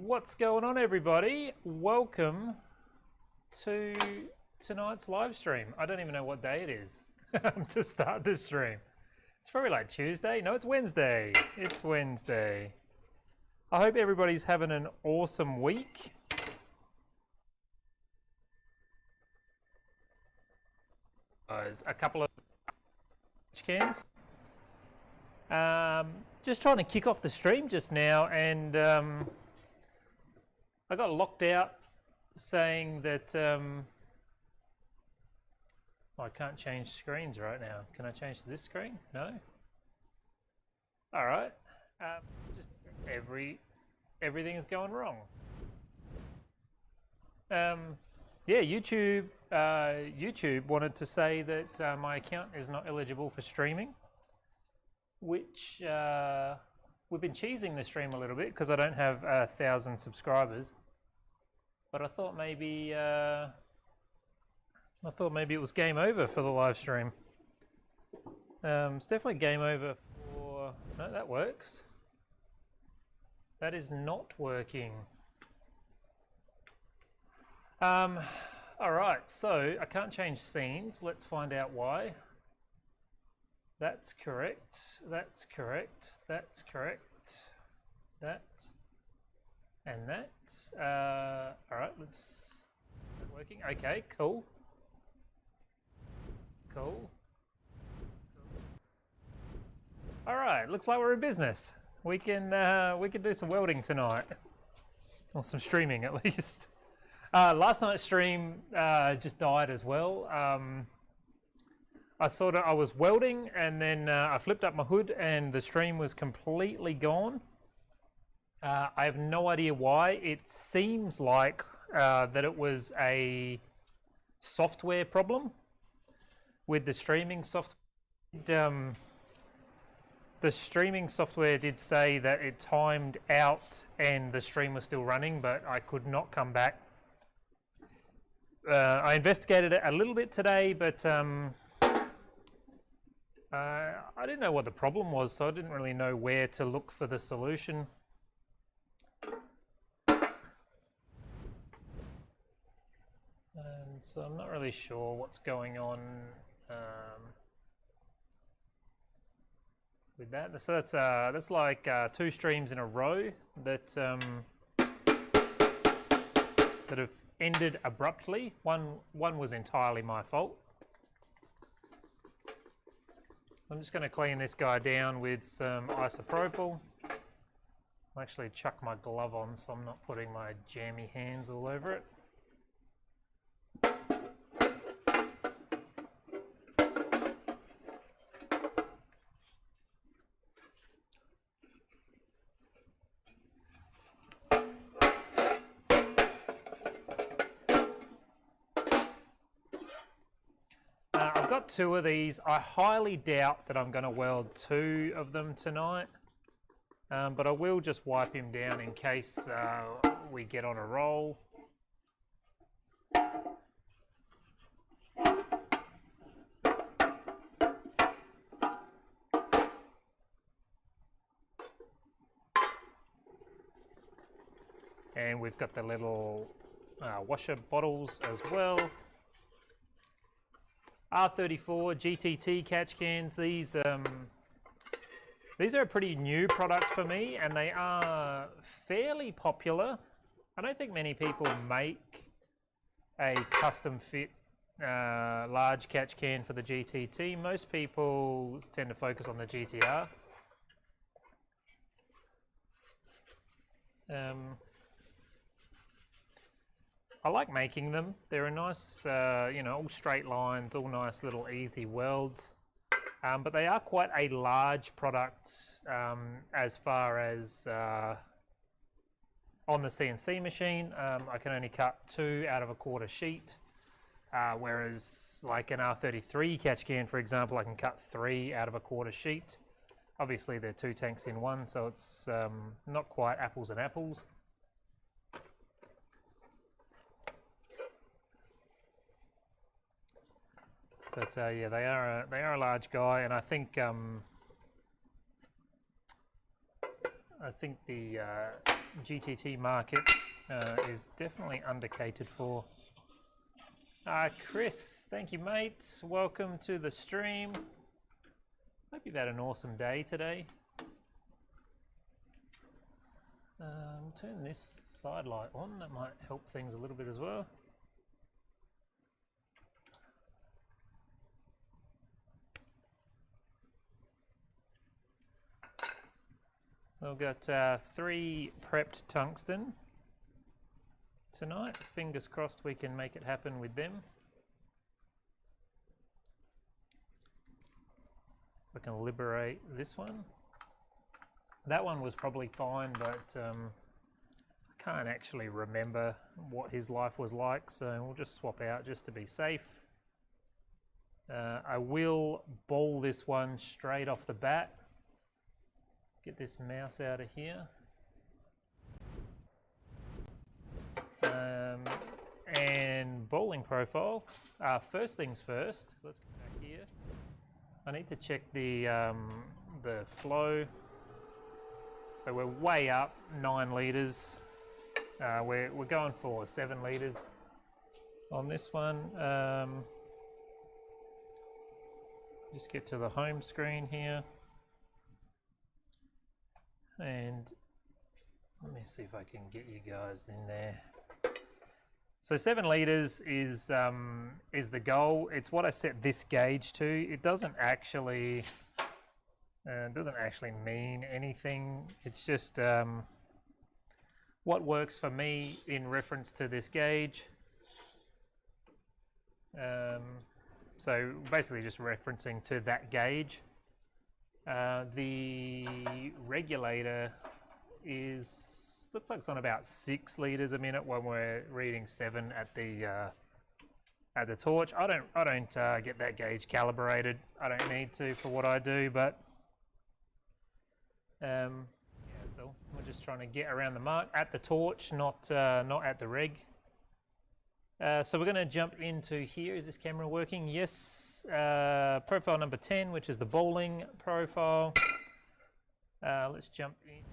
What's going on, everybody? Welcome to tonight's live stream. I don't even know what day it is to start this stream. It's probably like Tuesday. No, it's Wednesday. It's Wednesday. I hope everybody's having an awesome week. There's a couple of cans. Just trying to kick off the stream just now, and I got locked out saying that I can't change screens right now. Can I change to this screen? No? Alright. Just everything is going wrong. Yeah, YouTube wanted to say that my account is not eligible for streaming, which we've been cheesing the stream a little bit because I don't have 1,000 subscribers. But I thought maybe it was game over for the live stream. It's definitely game over for. No, that works. That is not working. All right, so I can't change scenes. Let's find out why. That's correct. That's correct. That's correct. That. And that. All right, let's. Is it working? Okay, cool. Cool. All right, looks like we're in business. We can do some welding tonight, or some streaming at least. Last night's stream just died as well. I was welding, and then I flipped up my hood, and the stream was completely gone. I have no idea why. It seems like that it was a software problem with the streaming software. The streaming software did say that it timed out and the stream was still running, but I could not come back. I investigated it a little bit today, but I didn't know what the problem was, so I didn't really know where to look for the solution. And so I'm not really sure what's going on with that. So that's like 2 streams in a row that have ended abruptly. One was entirely my fault. I'm just going to clean this guy down with some isopropyl. I'll actually chuck my glove on so I'm not putting my jammy hands all over it. I've got 2 of these. I highly doubt that I'm going to weld 2 of them tonight, but I will just wipe him down in case we get on a roll. And we've got the little washer bottles as well. R34 GTT catch cans. These are a pretty new product for me, and they are fairly popular. I don't think many people make a custom fit large catch can for the GTT. Most people tend to focus on the GTR. I like making them. They're a nice, all straight lines, all nice little easy welds. But they are quite a large product as far as on the CNC machine. I can only cut 2 out of a 1/4 sheet, whereas like an R33 catch can, for example, I can cut 3 out of a 1/4 sheet. Obviously, they're 2 tanks in one, so it's not quite apples and apples. But yeah, they are a large guy, and I think the GTT market is definitely undercatered for. Chris, thank you, mate. Welcome to the stream. Hope you've had an awesome day today. We'll turn this side light on. That might help things a little bit as well. We've got 3 prepped tungsten tonight. Fingers crossed we can make it happen with them. We can liberate this one. That one was probably fine, but I can't actually remember what his life was like, so we'll just swap out just to be safe. I will ball this one straight off the bat. Get this mouse out of here. And bowling profile. First things first, let's go back here. I need to check the flow. So we're way up 9 litres. We're going for 7 litres on this one. Just get to the home screen here. And let me see if I can get you guys in there. So 7 litres is the goal. It's what I set this gauge to. It doesn't actually mean anything. It's just what works for me in reference to this gauge. So basically just referencing to that gauge. The regulator looks like it's on about 6 litres a minute when we're reading 7 at the torch. I don't get that gauge calibrated. I don't need to for what I do, but yeah, that's all. We're just trying to get around the mark at the torch, not at the reg. So we're going to jump into here. Is this camera working? Yes. Profile number 10, which is the bowling profile. Let's jump in.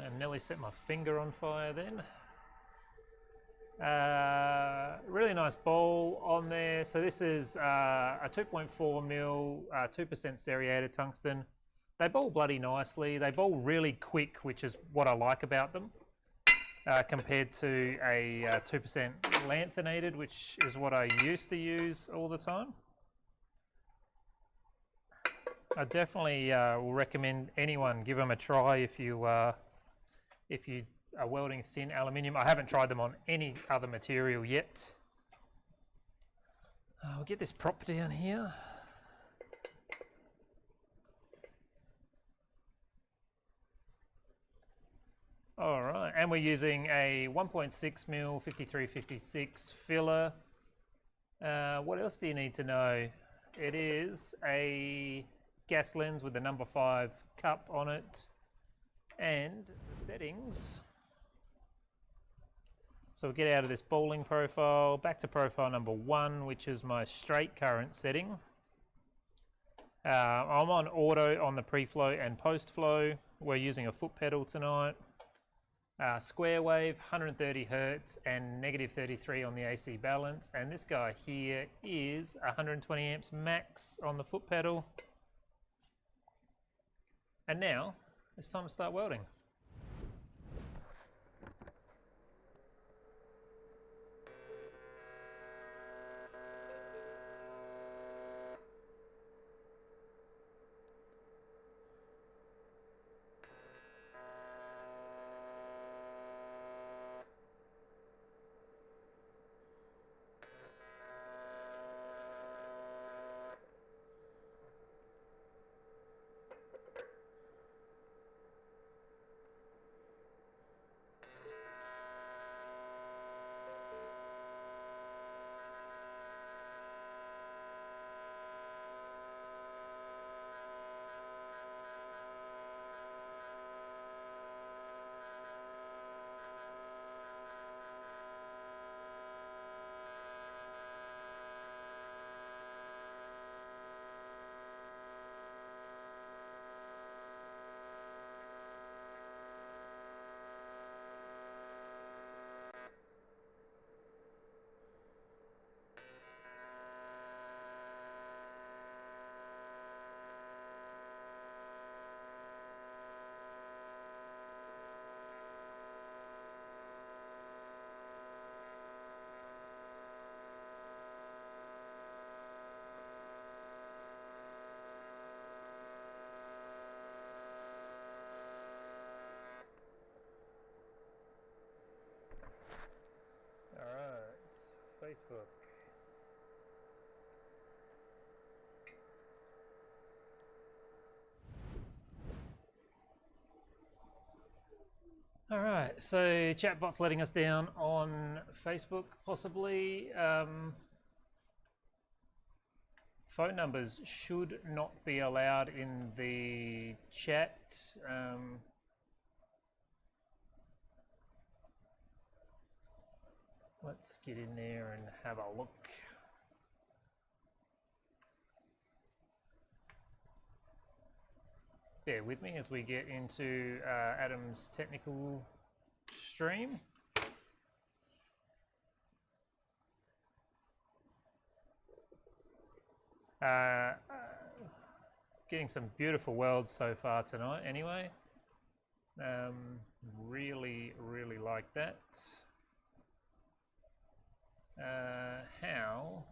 I nearly set my finger on fire then. Really nice bowl on there. So this is a 2.4 mil, 2% serrated tungsten. They bowl bloody nicely. They bowl really quick, which is what I like about them, compared to a 2% lanthanated, which is what I used to use all the time. I definitely will recommend anyone give them a try if you are welding thin aluminium. I haven't tried them on any other material yet. I'll get this prop down here. All right, and we're using a 1.6 mil 5356 filler. What else do you need to know? It is a gas lens with the number 5 cup on it, and the settings. So we'll get out of this bowling profile, back to profile number 1, which is my straight current setting. I'm on auto on the pre-flow and post-flow. We're using a foot pedal tonight. Square wave, 130 Hertz and negative 33 on the AC balance. And this guy here is 120 amps max on the foot pedal. And now it's time to start welding. Facebook. All right, so chatbot's letting us down on Facebook, possibly. Phone numbers should not be allowed in the chat. Let's get in there and have a look. Bear with me as we get into Adam's technical stream. Getting some beautiful welds so far tonight anyway. Really like that. How?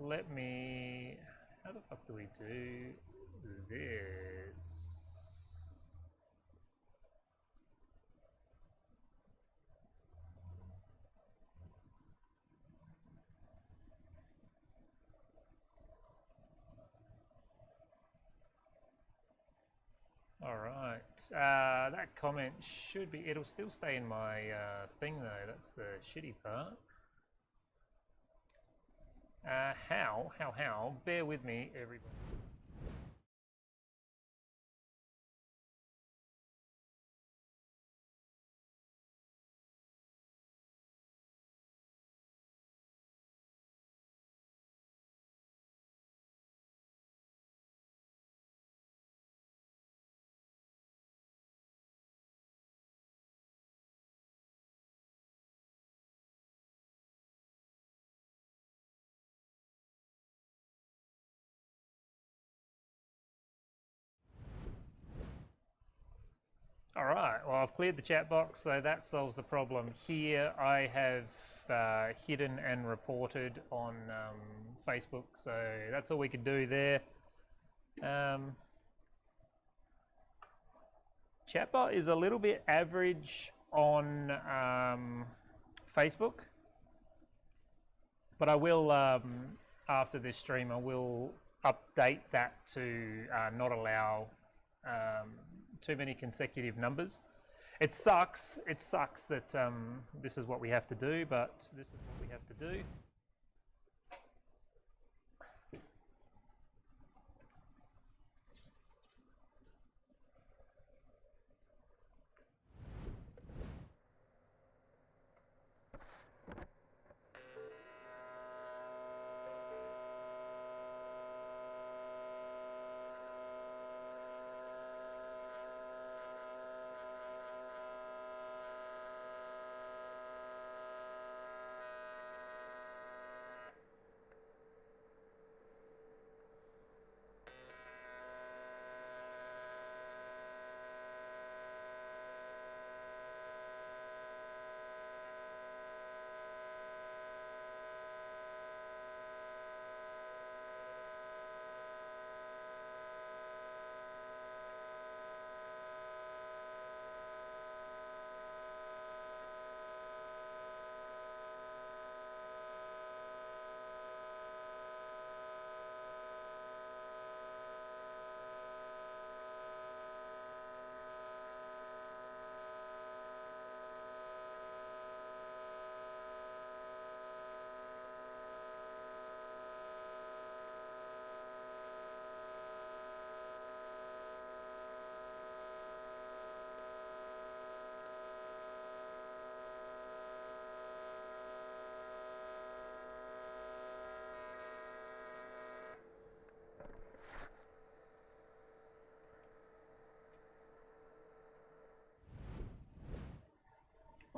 Let me, how the fuck do we do this? All right, that comment should be, it'll still stay in my thing though, that's the shitty part. How? Bear with me, everybody. All right, well, I've cleared the chat box, so that solves the problem here. I have hidden and reported on Facebook, so that's all we could do there. Chatbot is a little bit average on Facebook, but I will, after this stream, I will update that to not allow too many consecutive numbers. It sucks that this is what we have to do, but this is what we have to do.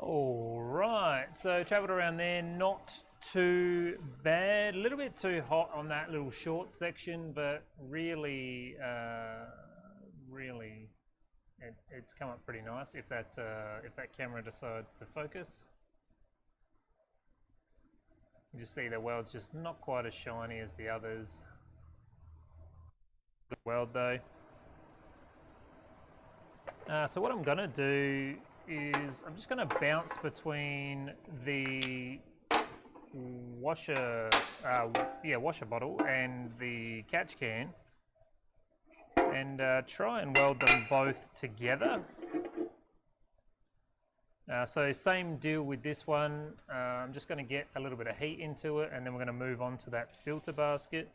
All right, so travelled around there, not too bad. A little bit too hot on that little short section, but really, it's come up pretty nice if that camera decides to focus. You just see the weld's just not quite as shiny as the others. Good weld though. So what I'm gonna do is I'm just gonna bounce between the washer bottle and the catch can, and try and weld them both together. So same deal with this one. I'm just going to get a little bit of heat into it, and then we're going to move on to that filter basket.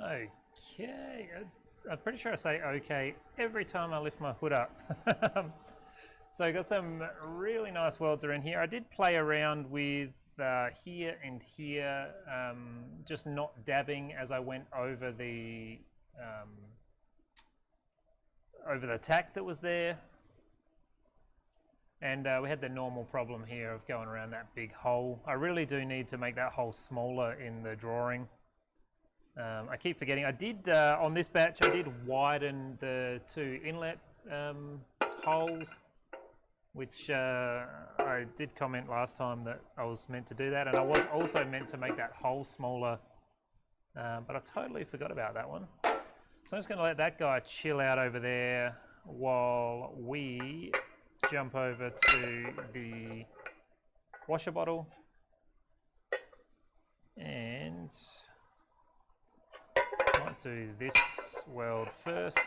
Okay, I'm pretty sure I say okay every time I lift my hood up. So I got some really nice welds around here. I did play around with here and here, just not dabbing as I went over the tack that was there. And we had the normal problem here of going around that big hole. I really do need to make that hole smaller in the drawing. I keep forgetting. I did, on this batch, I did widen the two inlet holes which I did comment last time that I was meant to do that, and I was also meant to make that hole smaller, but I totally forgot about that one. So I'm just going to let that guy chill out over there while we jump over to the washer bottle and might do this weld first.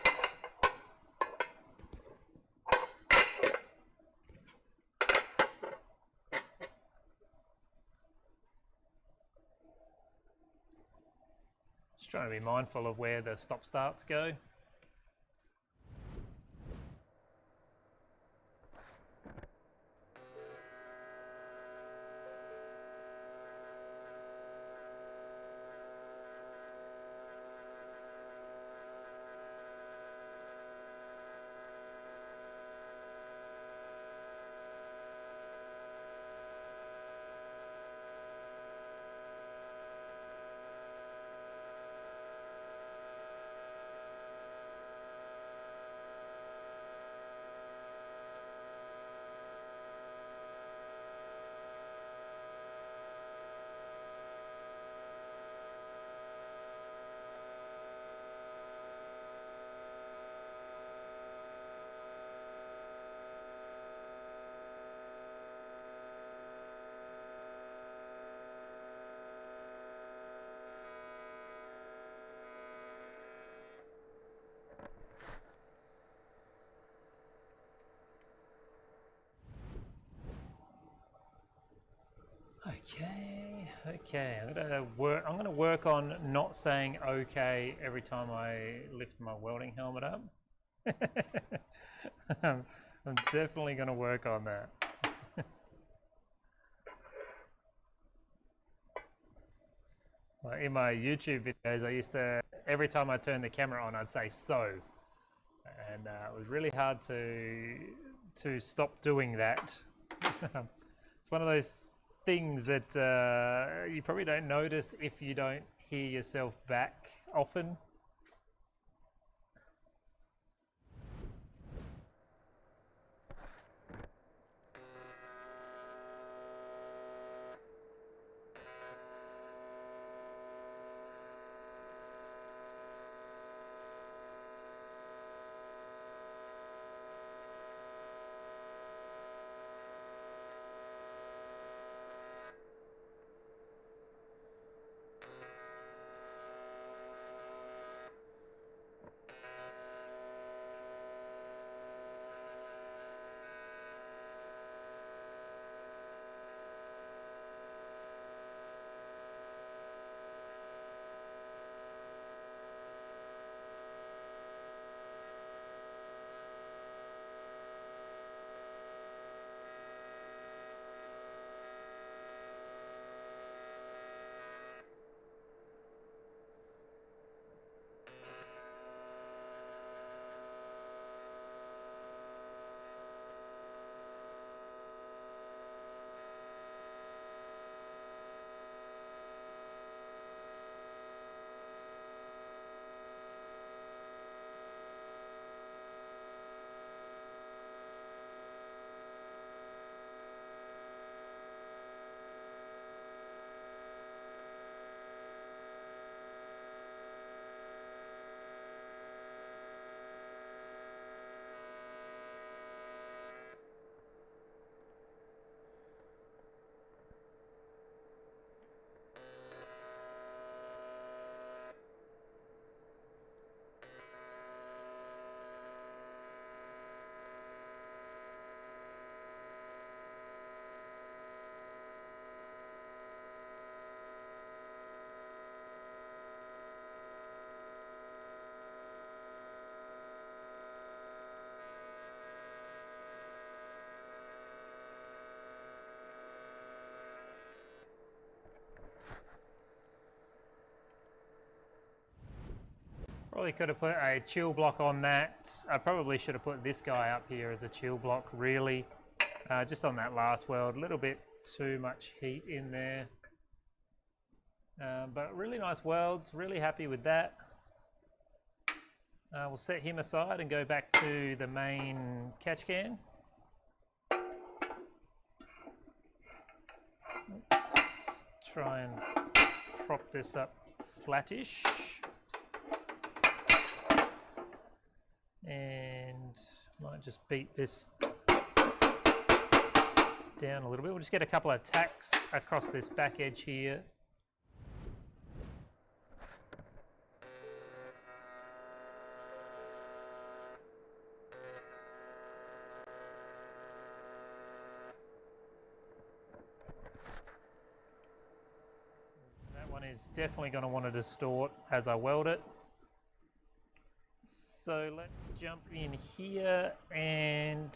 Just trying to be mindful of where the stop starts go. Okay. I'm gonna work on not saying okay every time I lift my welding helmet up. I'm definitely gonna work on that. Like in my YouTube videos, I used to, every time I turned the camera on, I'd say so, and it was really hard to stop doing that. It's one of those things that you probably don't notice if you don't hear yourself back often. Probably could have put a chill block on that. I probably should have put this guy up here as a chill block, really. Just on that last weld, a little bit too much heat in there. But really nice welds, really happy with that. We'll set him aside and go back to the main catch can. Let's try and prop this up flattish. And might just beat this down a little bit. We'll just get a couple of tacks across this back edge here. That one is definitely going to want to distort as I weld it. So let's jump in here and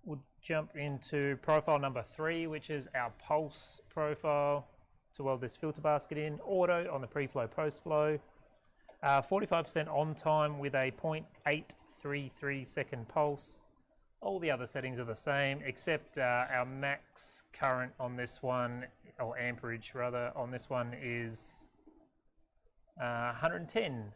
we'll jump into profile number 3, which is our pulse profile to weld this filter basket in. Auto on the pre-flow, post-flow. 45% on time with a 0.833 second pulse. All the other settings are the same, except our max current on this one, or amperage rather, on this one is 110.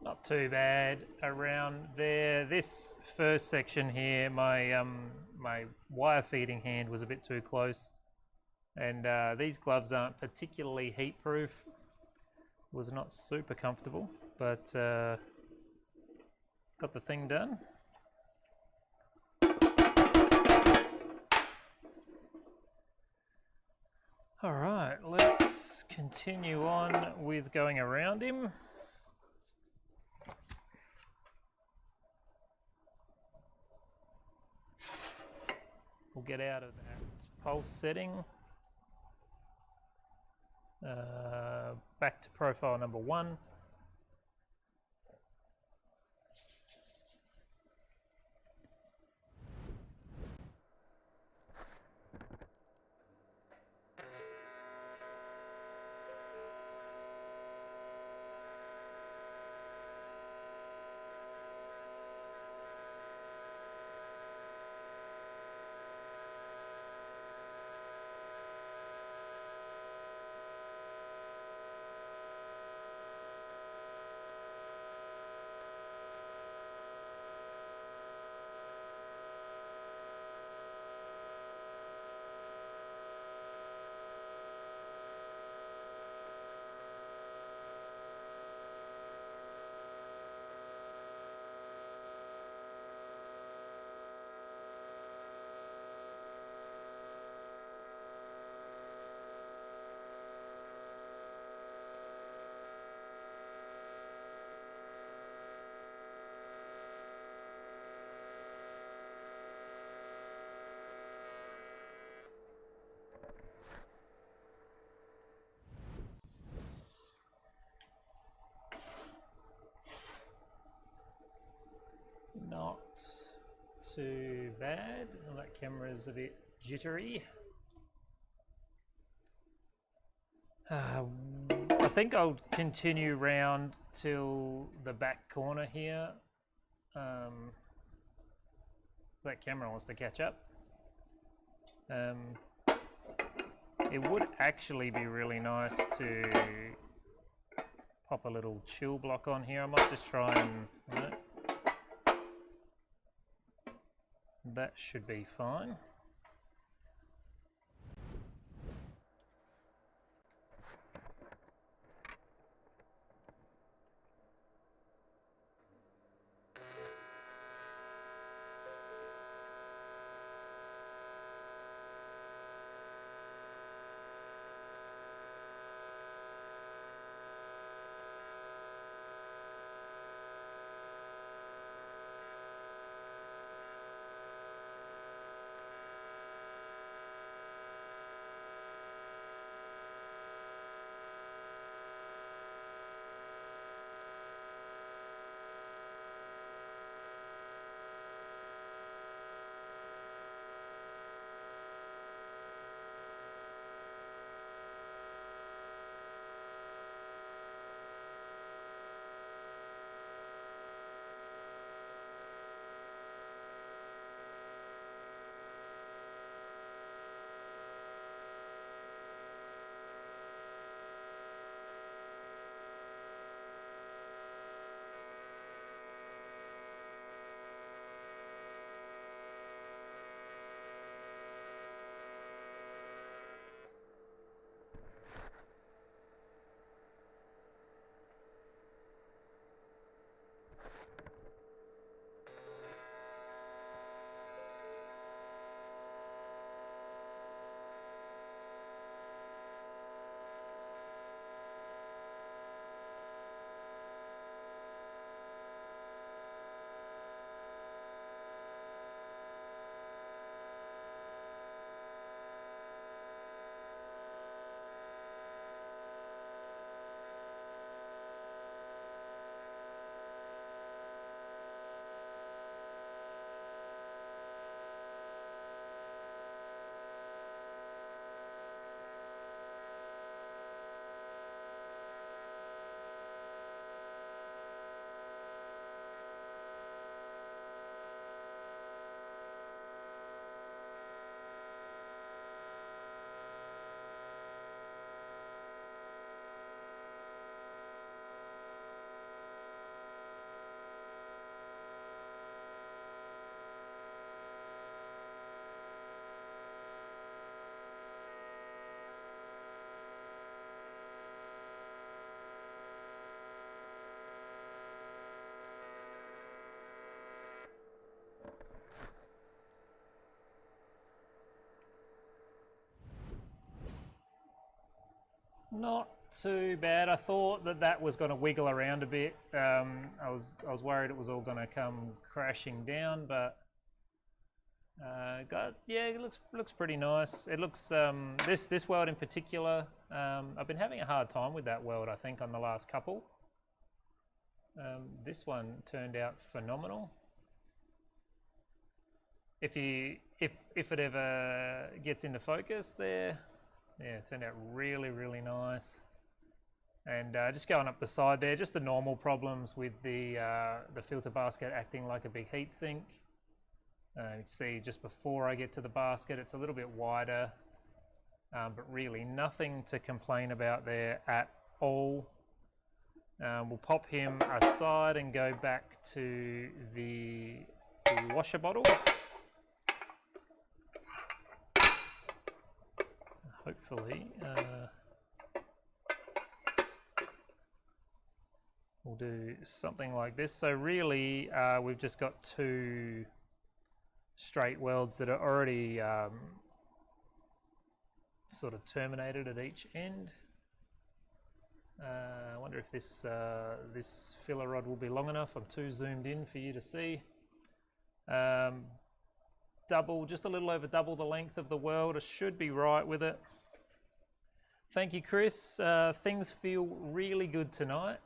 Not too bad around there. This first section here, my my wire feeding hand was a bit too close, and these gloves aren't particularly heat proof. Was not super comfortable, but got the thing done. All right, let's continue on with going around him. We'll get out of that pulse setting. Back to profile number 1. not too bad. Well, that camera's a bit jittery. I think I'll continue round till the back corner here. That camera wants to catch up. It would actually be really nice to pop a little chill block on here. I might just try and... No. That should be fine. Not too bad. I thought that was going to wiggle around a bit. I was worried it was all going to come crashing down, but it looks pretty nice. It looks this weld in particular. I've been having a hard time with that weld, I think, on the last couple. This one turned out phenomenal. If it ever gets into focus there. Yeah, it turned out really, really nice. And just going up the side there, just the normal problems with the filter basket acting like a big heat sink. You can see just before I get to the basket, it's a little bit wider, but really nothing to complain about there at all. We'll pop him aside and go back to the washer bottle. Hopefully, we'll do something like this. So really, we've just got two straight welds that are already sort of terminated at each end. I wonder if this filler rod will be long enough. I'm too zoomed in for you to see. Just a little over double the length of the weld. I should be right with it. Thank you, Chris. Things feel really good tonight.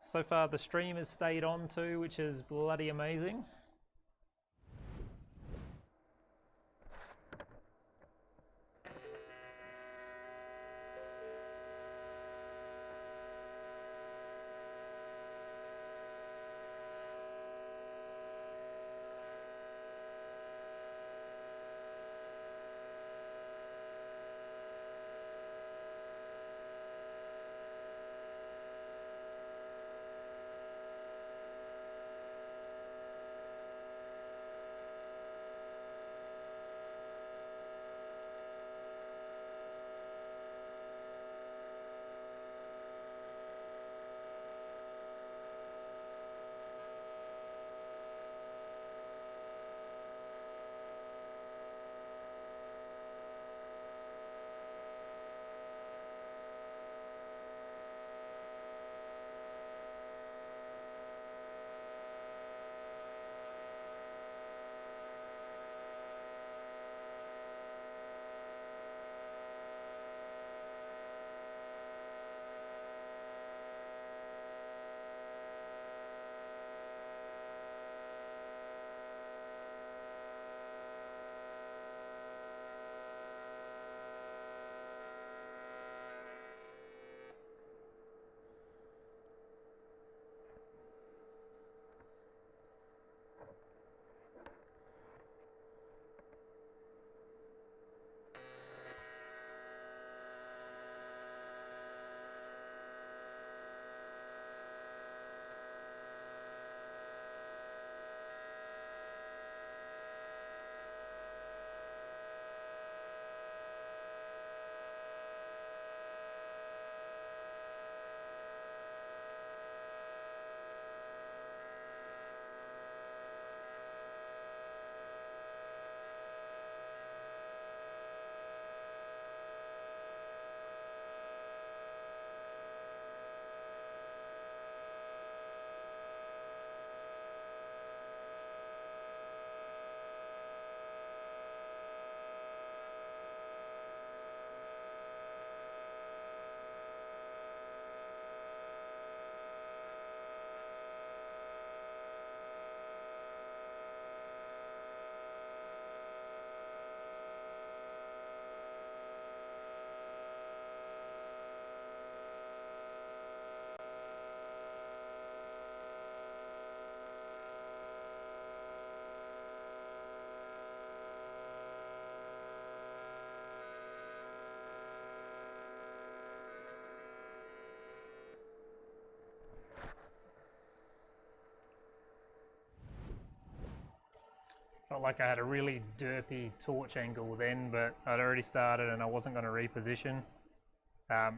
So far the stream has stayed on too, which is bloody amazing. Felt like I had a really derpy torch angle then, but I'd already started and I wasn't going to reposition.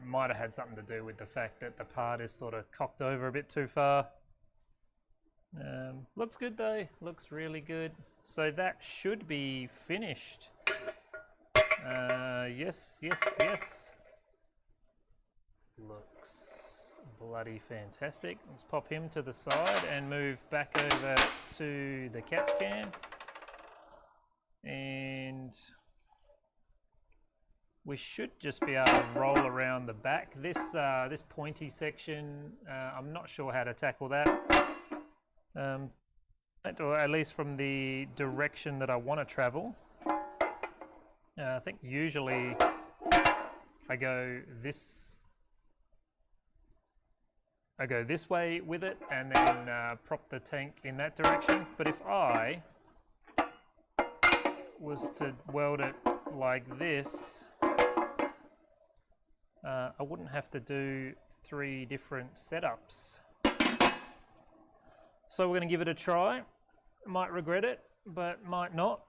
Might have had something to do with the fact that the part is sort of cocked over a bit too far. Looks good though, looks really good. So that should be finished. Yes. Looks bloody fantastic. Let's pop him to the side and move back over to the catch can. And we should just be able to roll around the back. This pointy section, I'm not sure how to tackle that. Or at least from the direction that I want to travel. I think usually I go this way with it and then prop the tank in that direction. But if I was to weld it like this, I wouldn't have to do 3 different setups. So we're going to give it a try. Might regret it, but might not.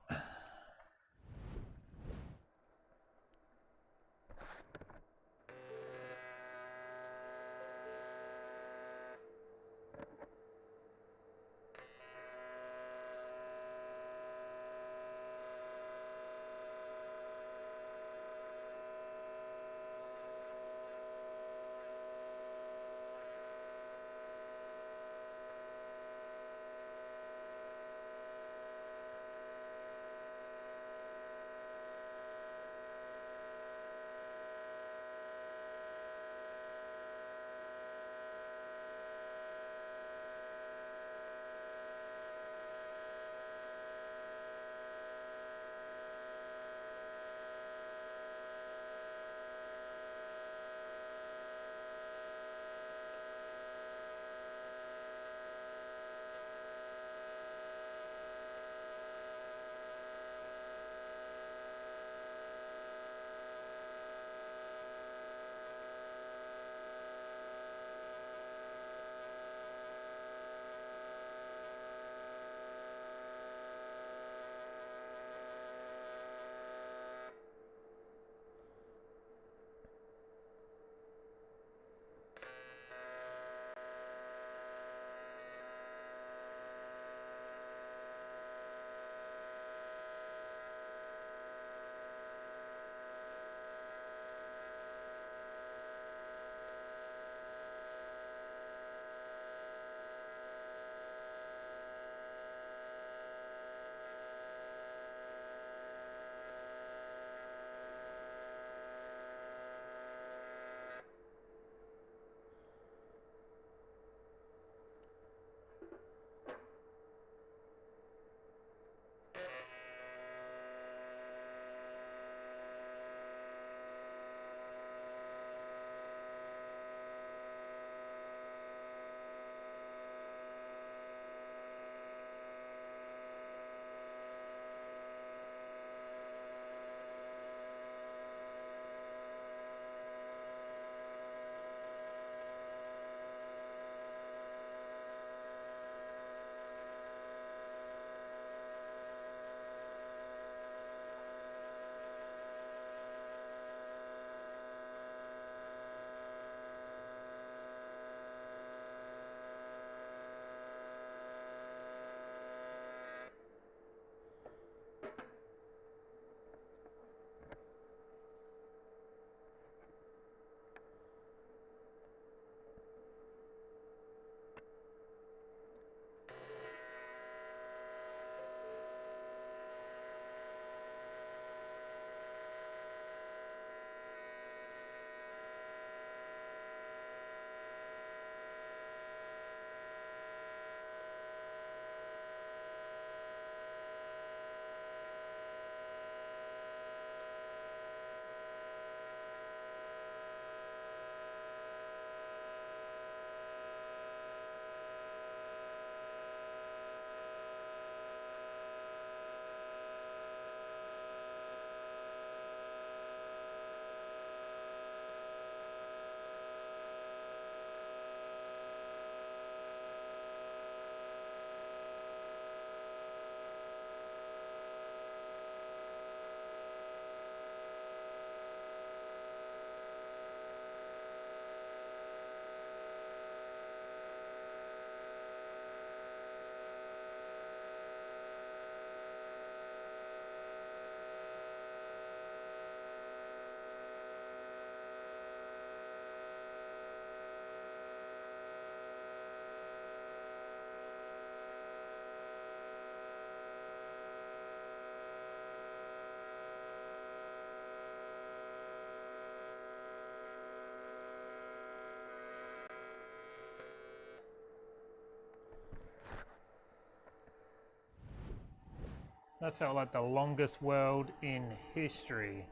That felt like the longest weld in history.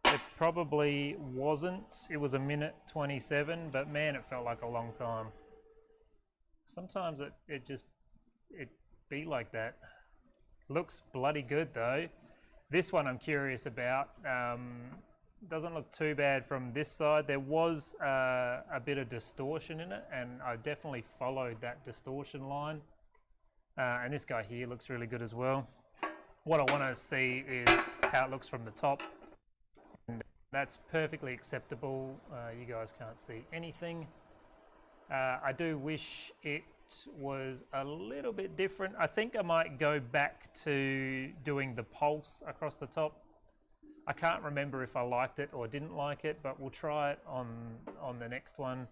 It probably wasn't. It was 1:27, but man, it felt like a long time. Sometimes it be like that. Looks bloody good though. This one I'm curious about. Doesn't look too bad from this side. There was a bit of distortion in it, and I definitely followed that distortion line. And this guy here looks really good as well. What I want to see is how it looks from the top. And that's perfectly acceptable. You guys can't see anything. I do wish it was a little bit different. I think I might go back to doing the pulse across the top. I can't remember if I liked it or didn't like it, but we'll try it on the next one.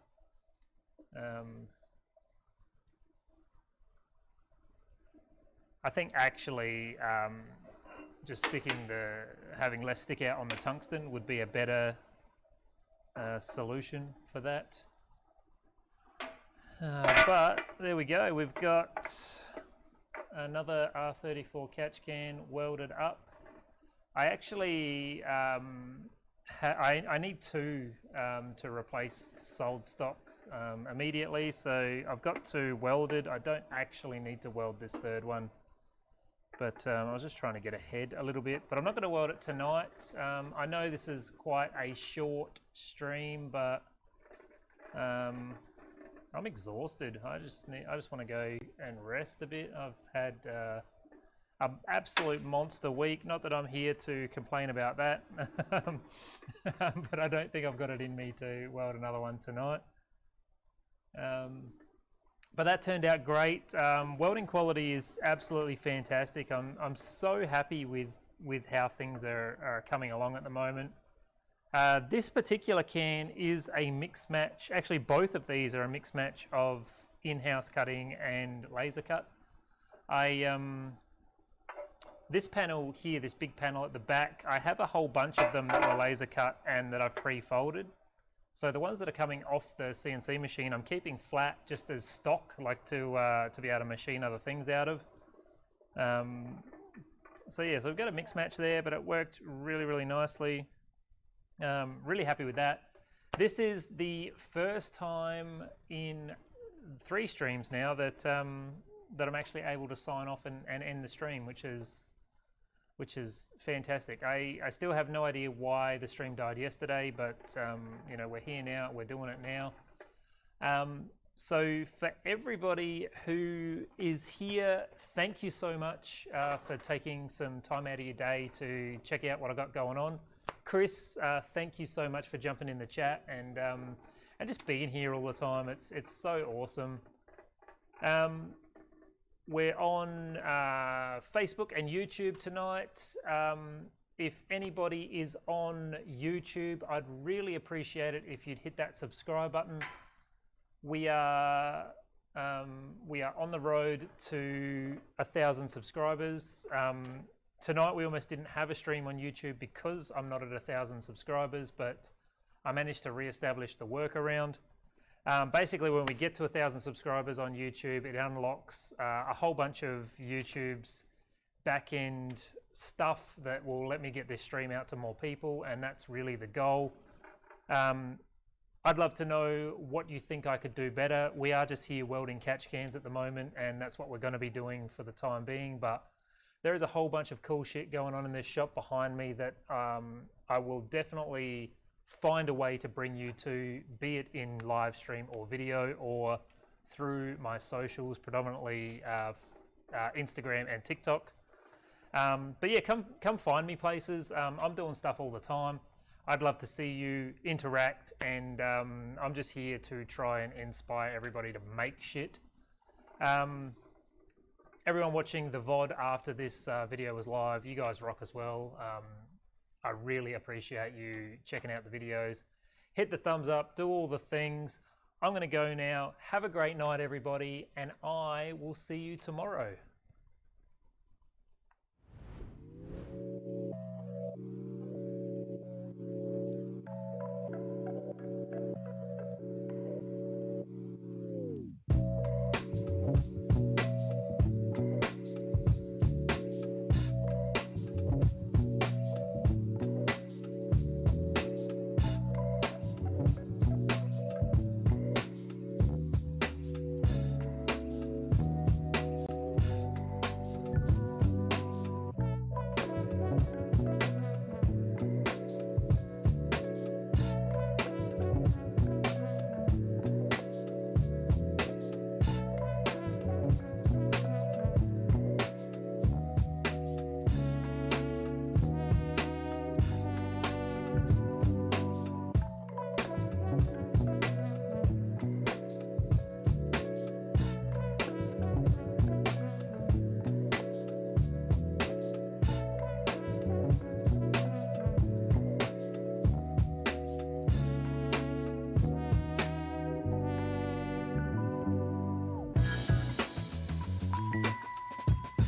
I think actually just having less stick out on the tungsten would be a better solution for that. But there we go, we've got another R34 catch can welded up. I actually I need two to replace sold stock immediately, so I've got two welded. I don't actually need to weld this third one, but I was just trying to get ahead a little bit, but I'm not going to weld it tonight. I know this is quite a short stream, but I'm exhausted. I just want to go and rest a bit. I've had an absolute monster week. Not that I'm here to complain about that, but I don't think I've got it in me to weld another one tonight. But that turned out great. Welding quality is absolutely fantastic. I'm so happy with how things are coming along at the moment. This particular can is a mix match. Actually, both of these are a mix match of in-house cutting and laser cut. This panel here, this big panel at the back, I have a whole bunch of them that were laser cut and that I've pre-folded. So the ones that are coming off the CNC machine, I'm keeping flat just as stock, like to be able to machine other things out of. So yeah, so we've got a mix match there, but it worked really, really nicely. Really happy with that. This is the first time in 3 streams now that that I'm actually able to sign off and end the stream, which is fantastic. I still have no idea why the stream died yesterday, but you know, we're here now, we're doing it now. So for everybody who is here, thank you so much for taking some time out of your day to check out what I got going on. Chris, thank you so much for jumping in the chat and just being here all the time. It's so awesome. We're on Facebook and YouTube tonight. If anybody is on YouTube, I'd really appreciate it if you'd hit that subscribe button. We are on the road to 1,000 subscribers. Tonight we almost didn't have a stream on YouTube because I'm not at 1,000 subscribers, but I managed to re-establish the workaround. Basically, when we get to 1,000 subscribers on YouTube, it unlocks a whole bunch of YouTube's back-end stuff that will let me get this stream out to more people, and that's really the goal. I'd love to know what you think I could do better. We are just here welding catch cans at the moment, and that's what we're going to be doing for the time being, but there is a whole bunch of cool shit going on in this shop behind me that I will definitely find a way to bring you to, be it in live stream or video or through my socials, predominantly Instagram and TikTok. But yeah, come find me places. I'm doing stuff all the time. I'd love to see you interact, and I'm just here to try and inspire everybody to make shit. Everyone watching the VOD after this video was live, you guys rock as well. I really appreciate you checking out the videos. Hit the thumbs up, do all the things. I'm going to go now. Have a great night, everybody, and I will see you tomorrow.